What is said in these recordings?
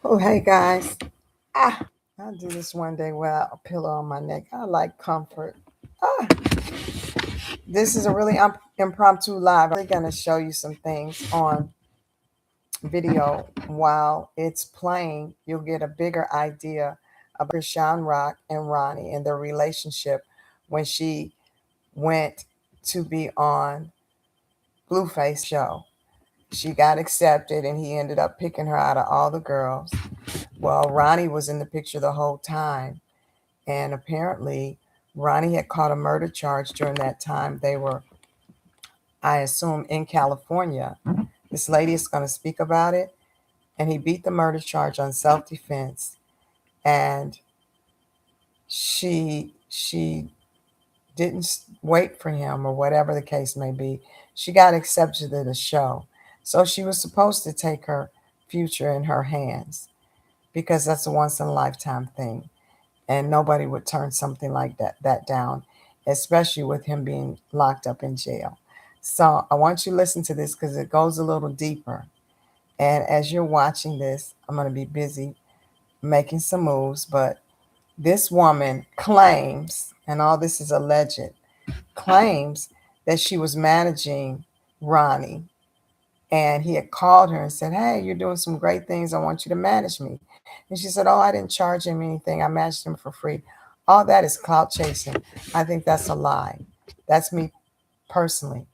Oh, hey guys. I'll do this one day without a pillow on my neck. I like comfort. Ah, this is a really impromptu live. I'm really going to show you some things on video while it's playing. You'll get a bigger idea about Chrisean Rock and Ronnie and their relationship when she went to be on Blueface show. She got accepted and he ended up picking her out of all the girls. Well, Ronnie was in the picture the whole time. And apparently, Ronnie had caught a murder charge during that time. They were, I assume, in California. This lady is going to speak about it. And he beat the murder charge on self defense. And she didn't wait for him or whatever the case may be. She got accepted to the show. So she was supposed to take her future in her hands because that's a once in a lifetime thing. And nobody would turn something like that down, especially with him being locked up in jail. So I want you to listen to this because it goes a little deeper. And as you're watching this, I'm going to be busy making some moves, but this woman claims, and all this is alleged, claims that she was managing Ronnie and he had called her and said, "Hey, you're doing some great things. I want you to manage me." And she said, "Oh, I didn't charge him anything. I managed him for free." All that is clout chasing. I think that's a lie. That's me personally.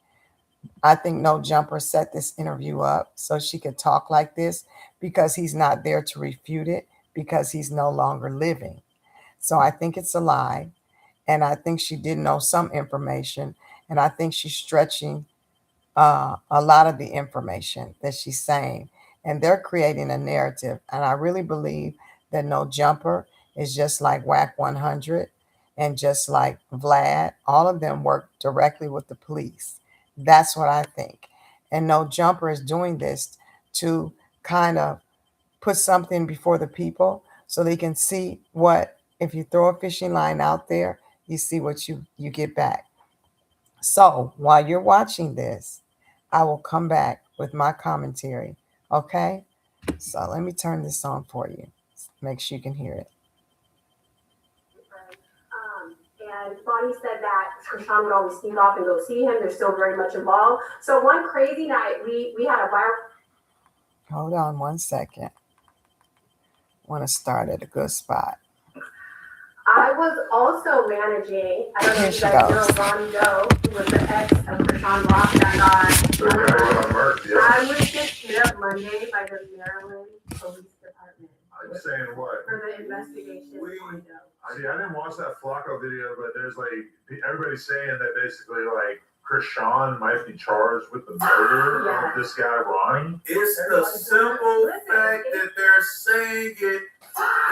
I think No Jumper set this interview up so she could talk like this because he's not there to refute it because he's no longer living. So I think it's a lie. And I think she did know some information. And I think she's stretching a lot of the information that she's saying. And they're creating a narrative. And I really believe that No Jumper is just like Whack 100 and just like Vlad. All of them work directly with the police. That's what I think. And No Jumper is doing this to kind of put something before the people so they can see what, if you throw a fishing line out there, you see what you get back. So while you're watching this, I will come back with my commentary. Okay? So let me turn this on for you. Make sure you can hear it. And Bonnie said that Chrisean would always sneak off and go see him. They're still very much involved. So one crazy night, we had a viral. Hold on one second. Want to start at a good spot. I was also managing, I don't know if you guys know Ronnie Doe, who was the ex of Chrisean Rock that got. I was just hit up Monday by the Maryland Police Department. I'm saying what? For the investigation on Doe. See, I didn't watch that Flacco video, but there's like everybody's saying that basically like Chrisean might be charged with the murder of this guy Ronnie. It's the simple fact that they're saying it.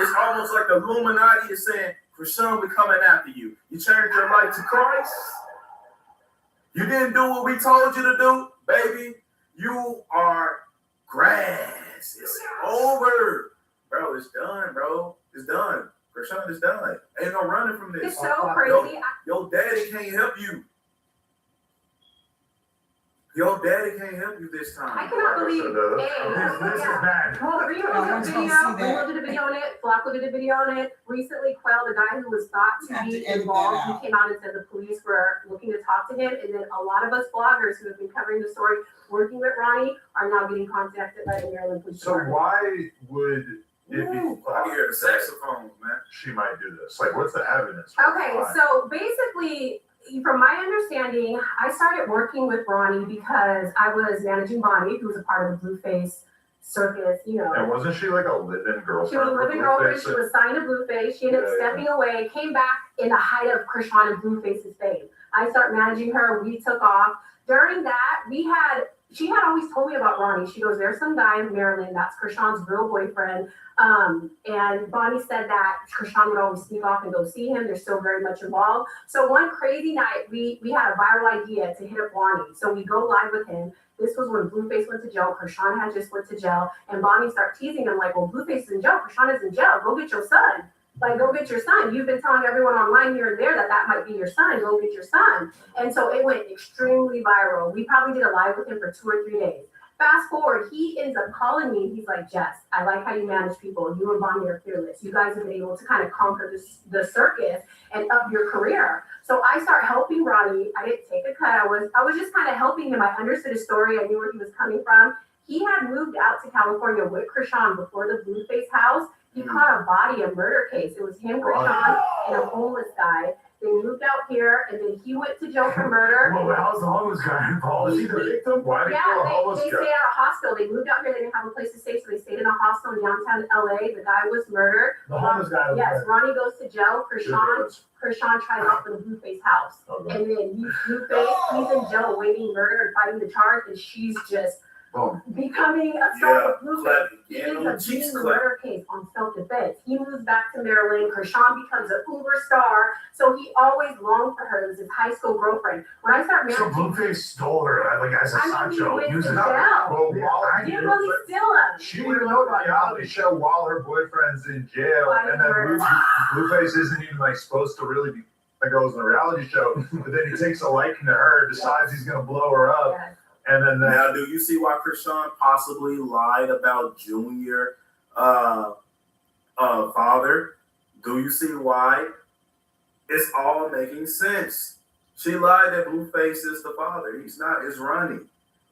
It's almost like the Illuminati is saying, Chrisean, we're coming after you. You turned your life to Christ. You didn't do what we told you to do, baby. You are grass. It's over. Bro, it's done, bro. It's done. Chrisean is done. Ain't no running from this. It's so crazy. Your daddy can't help you. Your daddy can't help you this time. I cannot believe This is bad. Well, Remo did a video on it. Flacco did a video on it. Recently, Quell, the guy who was thought to be involved, he came out and said the police were looking to talk to him. And then a lot of us bloggers who have been covering the story, working with Ronnie, are now getting contacted by the Maryland Police Department. So why would it be? I hear the saxophones, man. She might do this. Like, what's the evidence? Okay, so basically, from my understanding, I started working with Ronnie because I was managing Bonnie, who was a part of the Blueface circus, you know. And wasn't she like a live-in girlfriend? She was a live-in girlfriend. She was signed to Blueface. She ended up stepping away, came back in the height of Chrisean and Blueface's fame. I started managing her. We took off. During that, she had always told me about Ronnie. She goes, there's some guy in Maryland that's Chrisean's real boyfriend. And Bonnie said that Chrisean would always sneak off and go see him. They're still very much involved. So one crazy night, we had a viral idea to hit up Ronnie. So we go live with him. This was when Blueface went to jail. Chrisean had just went to jail. And Bonnie started teasing him like, well, Blueface is in jail. Chrisean is in jail. Go get your son. Like, go get your son. You've been telling everyone online here and there that might be your son. Go get your son. And so it went extremely viral. We probably did a live with him for 2 or 3 days. Fast forward, he ends up calling me. He's like, Jess, I like how you manage people. You and Bonnie are fearless. You guys have been able to kind of conquer the circus and up your career. So I start helping Ronnie. I didn't take a cut. I was just kind of helping him. I understood his story. I knew where he was coming from. He had moved out to California with Chrisean before the Blueface house. He caught a body, a murder case. It was him, Chrisean, and a homeless guy. They moved out here, and then he went to jail for murder. Well, how's the homeless guy involved? Is he the victim? Why did he kill a homeless they guy? stayed at a hostel. They moved out here. They didn't have a place to stay, so they stayed in a hostel in downtown LA. The guy was murdered. The homeless guy was murdered. Ronnie goes to jail. Chrisean tries out for the Blueface house. Okay. And then Blueface, he's in jail awaiting murder and fighting the charge, and she's just becoming a self-Blueface. He ends up beating the murder case on self-defense. He moves back to Maryland. Chrisean becomes an Uber star. So he always longed for her as his high school girlfriend. When I start So Blueface stole her, like as a sideshow. He went to Using jail. Well, He didn't really steal her. she didn't know the reality show while her boyfriend's in jail, and then Blueface isn't even like supposed to really be like goes in a reality show. But then he takes a liking to her, decides he's gonna blow her up. Yes. And then now, do you see why Chrisean possibly lied about Junior father? Do you see why? It's all making sense. She lied that Blueface is the father. He's not. It's Ronnie.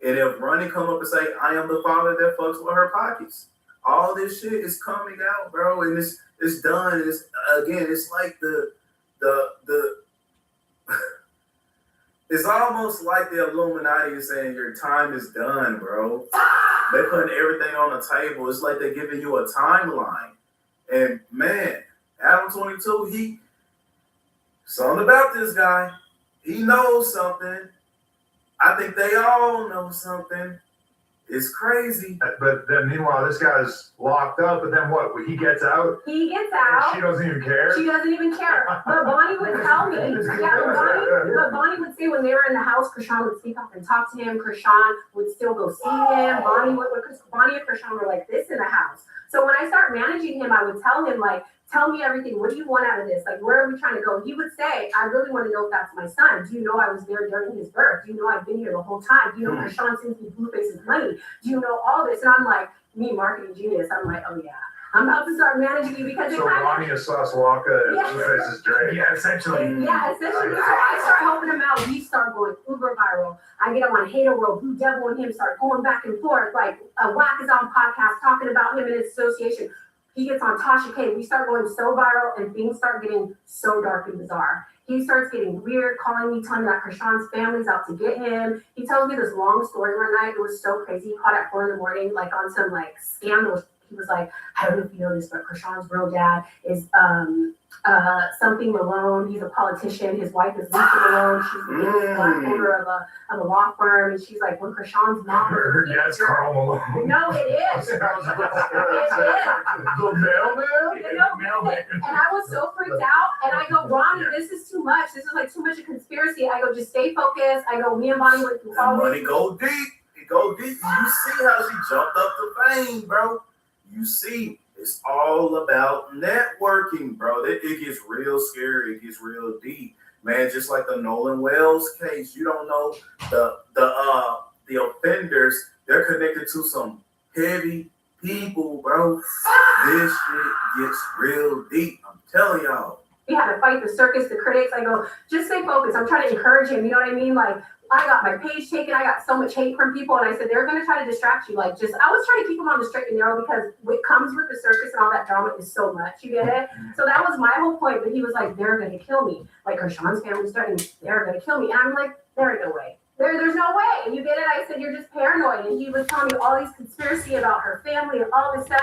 And if Ronnie come up and say, I am the father that fucks with her pockets, all this shit is coming out, bro. And it's done. It's like the it's almost like the Illuminati is saying your time is done, bro. They're putting everything on the table. It's like they're giving you a timeline. And man, Adam 22, something about this guy. He knows something. I think they all know something. It's crazy. But then meanwhile, this guy's locked up, and then what? He gets out? He gets out. She doesn't even care? She doesn't even care. But Bonnie would tell me. But Bonnie would say when they were in the house, Chrisean would sneak up and talk to him. Chrisean would still go see him. Bonnie and Chrisean were like this in the house. So when I start managing him, I would tell him, like, tell me everything. What do you want out of this? Like, where are we trying to go? He would say, I really want to know if that's my son. Do you know I was there during his birth? Do you know I've been here the whole time? Do you know Chrisean sends me Blueface's money? Do you know all this? And I'm like, me, marketing genius. I'm like, oh yeah, I'm about to start managing you because so Ronnie is Sauce Walker and Blueface is Drake. Yeah, essentially. Yeah, essentially. So I start helping him out. We start going uber viral. I get him on Hater World. Blue Devil and him start going back and forth. Like a Whack is on podcast talking about him and his association. He gets on Tasha K. We start going so viral and things start getting so dark and bizarre. He starts getting weird, calling me, telling me that Chrisean's family's out to get him. He tells me this long story one night. It was so crazy. He called at 4 a.m, like on some like scandal. He was like, I don't know if you know this, but Chrisean's real dad is something Malone. He's a politician. His wife is Lisa Malone. She's the black owner of a law firm. And she's like, when Chrisean's mom her dad's Carl Malone. No, it is. The mailman? And I was so freaked out. And I go, Ronnie, this is too much. This is like too much of conspiracy. I go, just stay focused. I go, me and Bonnie went through all money go deep. It go deep. You see how she jumped up to fame, bro. You see, it's all about networking, bro. It gets real scary. It gets real deep, man. Just like the Nolan Wells case, you don't know the offenders. They're connected to some heavy people, bro. This shit gets real deep. I'm telling y'all. We had to fight the circus, the critics. I go, just stay focused. I'm trying to encourage him. You know what I mean? Like, I got my page taken. I got so much hate from people. And I said, they're going to try to distract you. Like, I was trying to keep him on the straight and narrow because what comes with the circus and all that drama is so much. You get it? So that was my whole point. But he was like, they're going to kill me. Like, Chrisean's family's threatening, they're going to kill me. And I'm like, there ain't no way. There's no way. And you get it? I said, you're just paranoid. And he was telling me all these conspiracy about her family and all this stuff.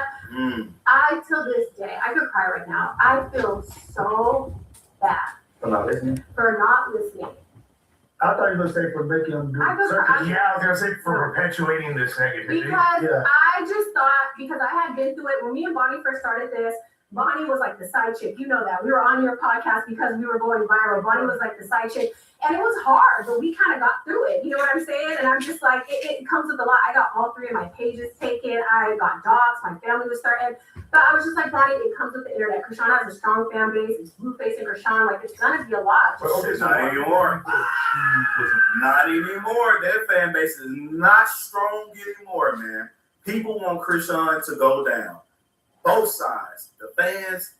I, till this day, I could cry right now. I feel so bad. For not listening? For not listening. I thought you were going to say for making them do circus. Yeah, I was going to say for perpetuating this negativity. Because I just thought, because I had been through it, when me and Bonnie first started this, Bonnie was like the side chick. You know that. We were on your podcast because we were going viral. Bonnie was like the side chick. And it was hard, but we kind of got through it. You know what I'm saying? And I'm just like, it comes with a lot. I got all 3 of my pages taken. I got dogs. My family was starting. But I was just like, Ronnie, it comes with the internet. Chrisean has a strong fan base. It's Blueface and Chrisean. Like, it's going to be a lot. Okay, not anymore. Not anymore. Their fan base is not strong anymore, man. People want Chrisean to go down. Both sides. The fans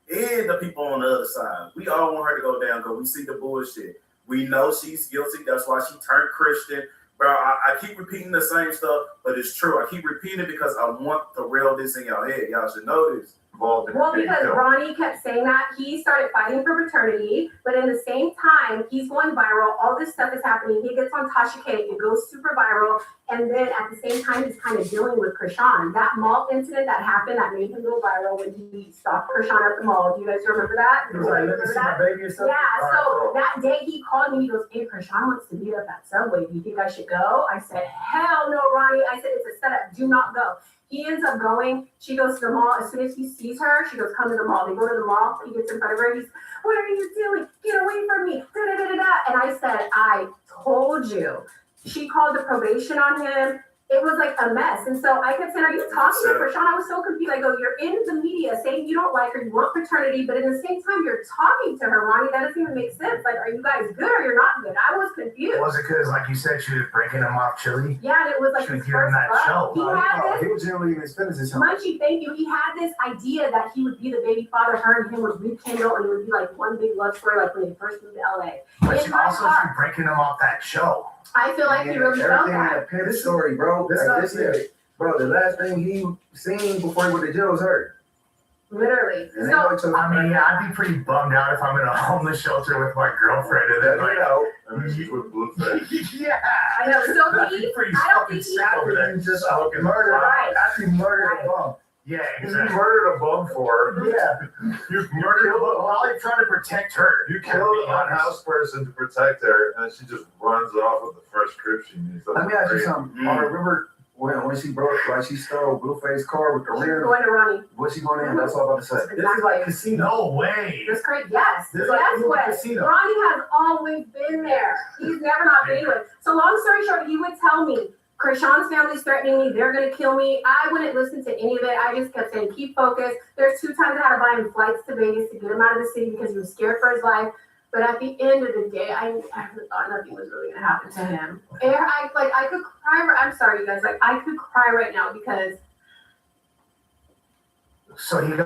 and the people on the other side. We all want her to go down because we see the bullshit. We know she's guilty. That's why she turned Christian. Bro, I keep repeating the same stuff, but it's true. I keep repeating it because I want to rail this in your head. Y'all should know this. Well, because Ronnie kept saying that, he started fighting for paternity, but in the same time, he's going viral. All this stuff is happening. He gets on Tasha K. It goes super viral. And then at the same time, he's kind of dealing with Chrisean. That mall incident that happened that made him go viral when he stopped Chrisean at the mall. Do you guys remember that? He was like, let me see my baby or something. Yeah, so that day he called me. He goes, hey, Chrisean wants to meet up at Subway. Do you think I should go? I said, hell no, Ronnie. I said, it's a setup. Do not go. He ends up going. She goes to the mall. As soon as he sees her, she goes, come to the mall. They go to the mall. He gets in front of her. He's, what are you doing? Get away from me. Da, da, da, da, da. And I said, I told you. She called the probation on him. It was like a mess. And so I kept saying, are you talking to Chrisean? I was so confused. I go, you're in the media saying you don't like her, you want paternity, but at the same time, you're talking to her, Ronnie. That doesn't even make sense. Like, are you guys good or you're not good? I was confused. Was it because, like you said, she was breaking him off chili? Yeah, and it was like She his was giving first that love. show. He had this. He was generally even spinning his Munchie, thank you. He had this idea that he would be the baby father. Her and him would rekindle, and it would be like one big love story, like when they first moved to LA. But she also she breaking him off that show. I feel like he really felt everything that. in that pimp story, bro. Bro, the last thing he seen before he went to jail was her. Literally. And So, I mean, yeah, I'd be pretty bummed out if I'm in a homeless shelter with my girlfriend and then like, I mean, she's with Blueface. yeah. I know. So That'd he, be pretty I don't fucking think he, sad over there. Just Fucking murdered. Right. Actually murdered a bum. Yeah, You exactly. murdered a bum for her. Yeah. You You're killed probably trying to protect her. You killed an unhoused person to protect her, and she just runs off with the first crib she meets. Let me ask you something. I remember when she broke, like she stole Blueface car with the she's rim. going to Ronnie. What's she going in? That's all I'm about to say. This is like casino. No way. That's great. Yes. This is like Yes, a way. casino. Ronnie has always been there. He's never not been anywhere. So long story short, he would tell me, Chrisean's family's threatening me. They're going to kill me. I wouldn't listen to any of it. I just kept saying, keep focused. There's 2 times I had to buy him flights to Vegas to get him out of the city because he was scared for his life. But at the end of the day, I thought nothing was really going to happen to him. And I could cry. I'm sorry, you guys. Like, I could cry right now because So he